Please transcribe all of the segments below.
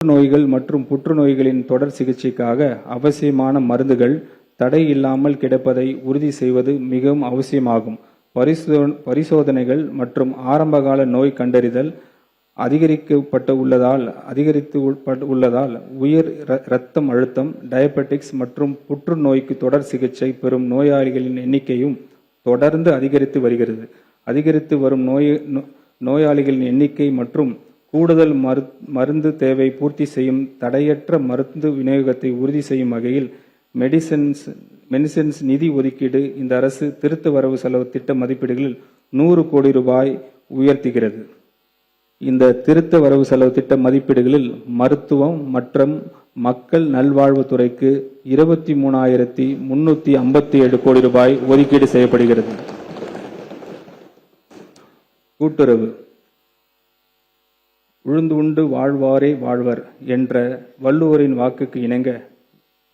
நோய்கள் மற்றும் புற்றுநோய்களின் தொடர் சிகிச்சைக்காக அவசியமான மருந்துகள் தடை இல்லாமல் கிடைப்பதை உறுதி செய்வது மிகவும் அவசியமாகும். பரிசோதனைகள் மற்றும் ஆரம்பகால நோய் கண்டறிதல் அதிகரித்து உள்ளதால் உயர் இரத்த அழுத்தம், டயபெட்டிக்ஸ் மற்றும் புற்றுநோய்க்கு தொடர் சிகிச்சை பெறும் நோயாளிகளின் எண்ணிக்கையும் தொடர்ந்து அதிகரித்து வருகிறது. அதிகரித்து வரும் நோயாளிகளின் எண்ணிக்கை மற்றும் கூடுதல் மருந்து தேவை பூர்த்தி செய்யும் தடையற்ற மருந்து விநியோகத்தை உறுதி செய்யும் வகையில் மெடிசின்ஸ் நிதி ஒதுக்கீடு இந்த அரசு திருத்த வரவு செலவு திட்ட மதிப்பீடுகளில் 100 கோடி ரூபாய் உயர்த்துகிறது. இந்த திருத்த வரவு செலவு திட்ட மதிப்பீடுகளில் மருத்துவம் மற்றும் மக்கள் நல்வாழ்வுத்துறைக்கு 23,357 கோடி ரூபாய் ஒதுக்கீடு செய்யப்படுகிறது. கூட்டுறவு உழுந்து உண்டு வாழ்வாரே வாழ்வர் என்ற வள்ளுவரின் வாக்குக்கு இணங்க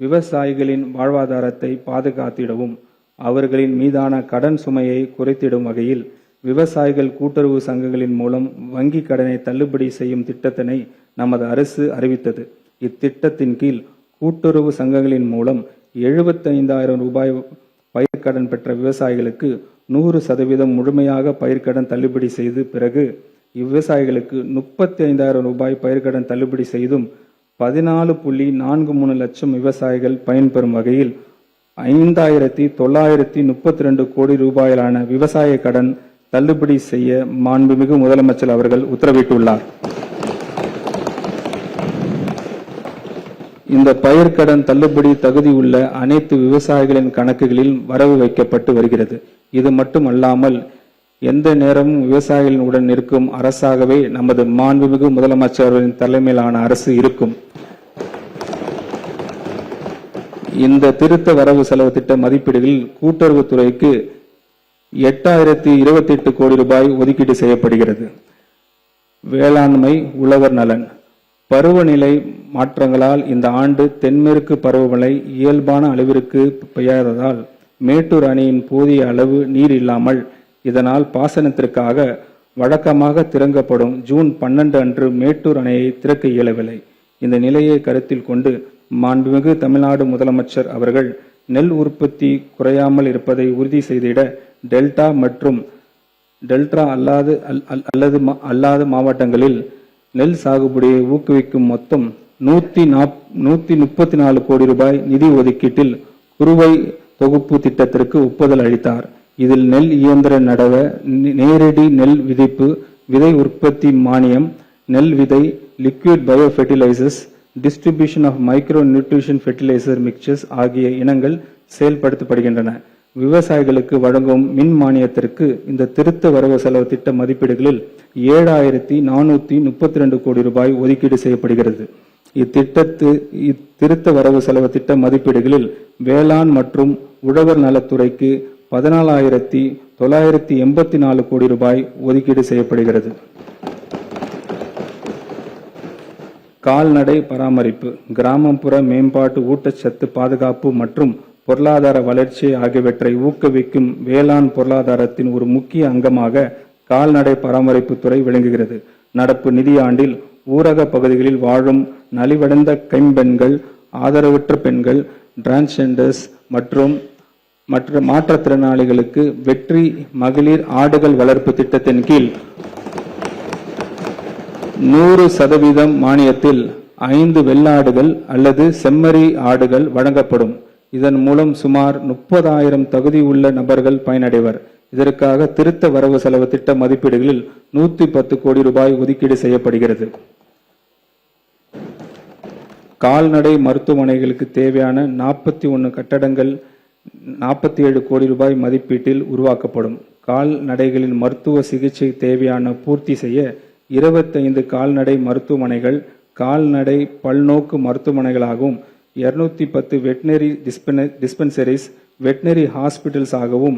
விவசாயிகளின் வாழ்வாதாரத்தை பாதுகாத்திடவும் அவர்களின் மீதான கடன் சுமையை குறைத்திடும் வகையில் விவசாயிகள் கூட்டுறவு சங்கங்களின் மூலம் வங்கி கடனை தள்ளுபடி செய்யும் திட்டத்தினை நமது அரசு அறிவித்தது. இத்திட்டத்தின் கீழ் கூட்டுறவு சங்கங்களின் மூலம் 75,000 ரூபாய் பயிர்க்கடன் பெற்ற விவசாயிகளுக்கு 100% முழுமையாக பயிர்க்கடன் தள்ளுபடி செய்து பிறகு இவ்விவசாயிகளுக்கு 35,000 ரூபாய் பயிர்க்கடன் தள்ளுபடி செய்தும் 14.43 லட்சம் விவசாயிகள் பயன்பெறும் வகையில் 5,932 கோடி ரூபாயிலான விவசாய கடன் தள்ளுபடி செய்ய மாண்புமிகு முதலமைச்சர் அவர்கள் உத்தரவிட்டுள்ளார். இந்த பயிர்க்கடன் தள்ளுபடி தகுதி உள்ள அனைத்து விவசாயிகளின் கணக்குகளில் வரவு வைக்கப்பட்டு வருகிறது. இது மட்டுமல்லாமல் எந்த நேரமும் விவசாயிகளின் உடன் இருக்கும் அரசாகவே நமது மாண்புமிகு முதலமைச்சரின் தலைமையிலான அரசு இருக்கும். இந்த திருத்த வரவு செலவு திட்ட மதிப்பீடுகளில் கூட்டுறவுத்துறைக்கு 8,028 கோடி ரூபாய் ஒதுக்கீடு செய்யப்படுகிறது. வேளாண்மை உழவர் நலன் பருவநிலை மாற்றங்களால் இந்த ஆண்டு தென்மேற்கு பருவமழை இயல்பான அளவிற்கு பெய்யாததால் மேட்டூர் அணையின் போதிய அளவு நீர் இல்லாமல் இதனால் பாசனத்திற்காக வழக்கமாக திறக்கப்படும் ஜூன் 12 அன்று மேட்டூர் அணையை திறக்க இயலவில்லை. இந்த நிலையை கருத்தில் கொண்டு மாண்புமிகு தமிழ்நாடு முதலமைச்சர் அவர்கள் நெல் உற்பத்தி குறையாமல் இருப்பதை உறுதி செய்திட டெல்டா மற்றும் டெல்டா அல்லாத மாவட்டங்களில் நெல் சாகுபடியை ஊக்குவிக்கும் மொத்தம் 134 கோடி ரூபாய் நிதி ஒதுக்கீட்டில் குறுவை தொகுப்பு திட்டத்திற்கு ஒப்புதல் அளித்தார். இதில் நெல் இயந்திர நடவ, நேரடி நெல் விதைப்பு, விதை உற்பத்தி மானியம், நெல் விதை, liquid bio fertilizers, distribution of micro nutrition fertilizer mixtures ஆகிய இனங்கள் செயல்படுத்தப்படுகின்றன. விவசாயிகளுக்கு வழங்கும் மின் மானியத்திற்கு இந்த திருத்த வரவு செலவு திட்ட மதிப்பீடுகளில் 7,432 கோடி ரூபாய் ஒதுக்கீடு செய்யப்படுகிறது. இத்திருத்த வரவு செலவு திட்ட மதிப்பீடுகளில் வேளாண் மற்றும் உழவர் நலத்துறைக்கு 14,984 கோடி ரூபாய் ஒதுக்கீடு செய்யப்படுகிறது. கால்நடை பராமரிப்பு, கிராமப்புற மேம்பாட்டு, ஊட்டச்சத்து பாதுகாப்பு மற்றும் பொருளாதார வளர்ச்சி ஆகியவற்றை ஊக்குவிக்கும் வேளாண் பொருளாதாரத்தின் ஒரு முக்கிய அங்கமாக கால்நடை பராமரிப்பு துறை விளங்குகிறது. நடப்பு நிதியாண்டில் ஊரக பகுதிகளில் வாழும் நலிவடைந்த கைம்பெண்கள், ஆதரவற்ற பெண்கள், டிரான்ஸ்ஜெண்டர்ஸ் மற்றும் மற்ற மாற்றுத்திறனாளிகளுக்கு வெற்றி மகளிர் ஆடுகள் வளர்ப்பு திட்டத்தின் கீழ் 100% மானியத்தில் 5 வெள்ளாடுகள் அல்லது செம்மறி ஆடுகள் வழங்கப்படும். இதன் மூலம் சுமார் 30,000 தகுதி உள்ள நபர்கள் பயனடைவர். இதற்காக திருத்த வரவு செலவு திட்ட மதிப்பீடுகளில் 110 கோடி ரூபாய் ஒதுக்கீடு செய்யப்படுகிறது. கால்நடை மருத்துவமனைகளுக்கு தேவையான 41 கட்டடங்கள் 47 கோடி ரூபாய் மதிப்பீட்டில் உருவாக்கப்படும். கால்நடைகளின் மருத்துவ சிகிச்சை தேவையான பூர்த்தி செய்ய 25 கால்நடை மருத்துவமனைகள் கால்நடை பல்நோக்கு மருத்துவமனைகளாகவும் 210 வெட்டினரி டிஸ்பென்சரிஸ் வெட்டினரி ஹாஸ்பிட்டல்ஸ் ஆகவும்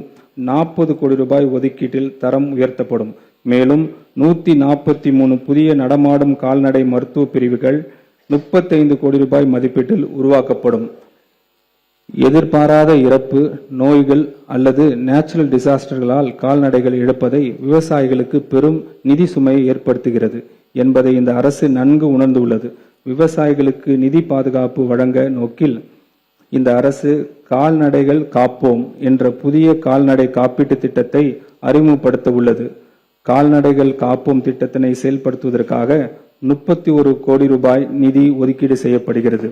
40 கோடி ரூபாய் ஒதுக்கீட்டில் தரம் உயர்த்தப்படும். மேலும் 143 புதிய நடமாடும் கால்நடை மருத்துவ பிரிவுகள் 35 கோடி ரூபாய் மதிப்பீட்டில் உருவாக்கப்படும். எதிர்பாராத இறப்பு, நோய்கள் அல்லது நேச்சுரல் டிசாஸ்டர்களால் கால்நடைகள் இழப்பதை விவசாயிகளுக்கு பெரும் நிதி சுமையை ஏற்படுத்துகிறது என்பதை இந்த அரசு நன்கு உணர்ந்துள்ளது. விவசாயிகளுக்கு நிதி பாதுகாப்பு வழங்க நோக்கில் இந்த அரசு கால்நடைகள் காப்போம் என்ற புதிய கால்நடை காப்பீட்டு திட்டத்தை அறிமுகப்படுத்த உள்ளது. கால்நடைகள் காப்போம் திட்டத்தினை செயல்படுத்துவதற்காக 31 கோடி ரூபாய் நிதி ஒதுக்கீடு செய்யப்படுகிறது.